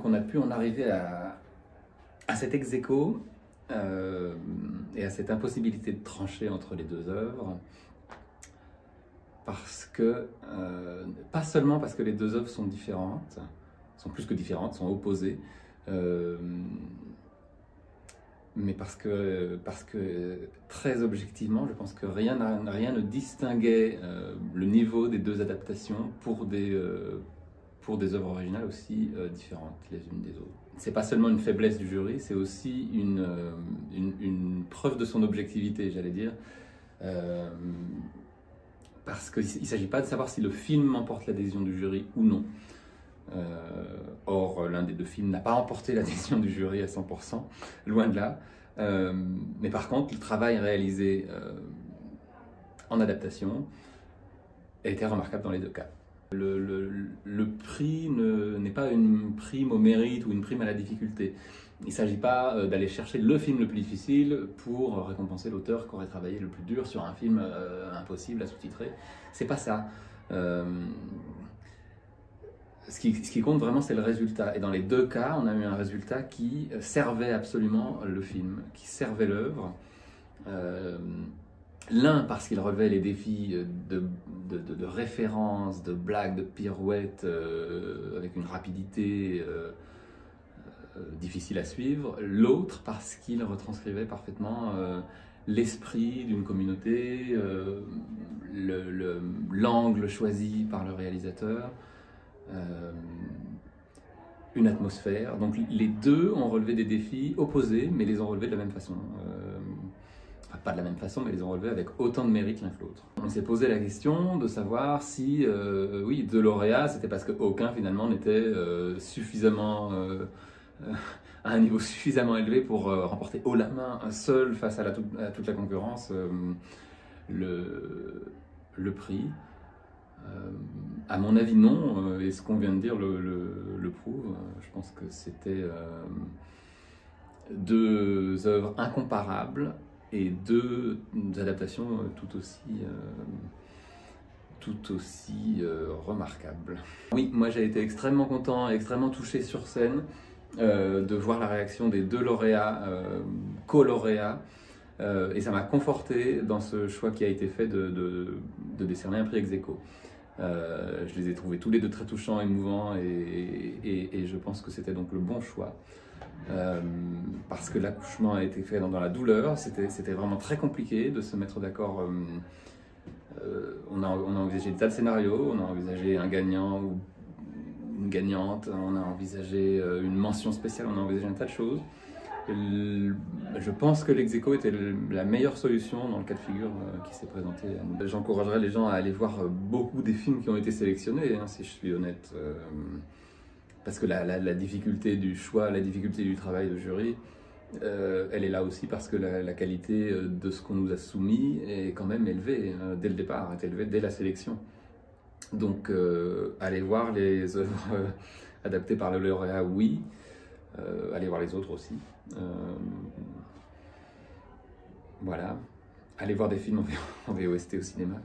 qu'on a pu en arriver à cet ex-aequo et à cette impossibilité de trancher entre les deux œuvres, parce que, pas seulement parce que les deux œuvres sont différentes, sont plus que différentes, sont opposées, mais parce que très objectivement, je pense que rien ne distinguait le niveau des deux adaptations pour des œuvres originales aussi différentes les unes des autres. C'est pas seulement une faiblesse du jury, c'est aussi une preuve de son objectivité, j'allais dire. Parce qu'il ne s'agit pas de savoir si le film emporte l'adhésion du jury ou non. Or, l'un des deux films n'a pas emporté l'adhésion du jury à 100%, loin de là. Mais par contre, le travail réalisé en adaptation a été remarquable dans les deux cas. Le prix n'est pas une prime au mérite ou une prime à la difficulté. Il ne s'agit pas d'aller chercher le film le plus difficile pour récompenser l'auteur qui aurait travaillé le plus dur sur un film impossible à sous-titrer. C'est pas ça. Ce qui compte vraiment, c'est le résultat. Et dans les deux cas, on a eu un résultat qui servait absolument le film, qui servait l'œuvre. L'un parce qu'il relevait les défis de référence, de blagues, de pirouettes, avec une rapidité difficile à suivre. L'autre parce qu'il retranscrivait parfaitement l'esprit d'une communauté, l'angle choisi par le réalisateur, une atmosphère. Donc les deux ont relevé des défis opposés, mais les ont relevés de la même façon. Enfin, pas de la même façon, mais les ont relevés avec autant de mérite l'un que l'autre. On s'est posé la question de savoir si, oui, deux lauréats, c'était parce qu'aucun finalement n'était suffisamment à un niveau suffisamment élevé pour remporter haut la main, seul face à toute la concurrence, le prix. À mon avis, non, et ce qu'on vient de dire le prouve. Je pense que c'était deux œuvres incomparables et deux adaptations tout aussi remarquables. Oui, moi j'ai été extrêmement content, extrêmement touché sur scène de voir la réaction des deux lauréats, co-lauréats, et ça m'a conforté dans ce choix qui a été fait de décerner un prix ex-aequo. Je les ai trouvés tous les deux très touchants, émouvants, et je pense que c'était donc le bon choix. Parce que l'accouchement a été fait dans la douleur, c'était vraiment très compliqué de se mettre d'accord. On a envisagé des tas de scénarios, on a envisagé un gagnant ou une gagnante, on a envisagé une mention spéciale, on a envisagé un tas de choses. Je pense que l'ex-aequo était la meilleure solution dans le cas de figure qui s'est présenté. J'encouragerais les gens à aller voir beaucoup des films qui ont été sélectionnés, hein, si je suis honnête. Parce que la difficulté du choix, la difficulté du travail de jury, elle est là aussi parce que la qualité de ce qu'on nous a soumis est quand même élevée dès le départ, est élevée dès la sélection. Donc, allez voir les œuvres adaptées par le lauréat, oui. Allez voir les autres aussi. Voilà. Allez voir des films en VOST au cinéma.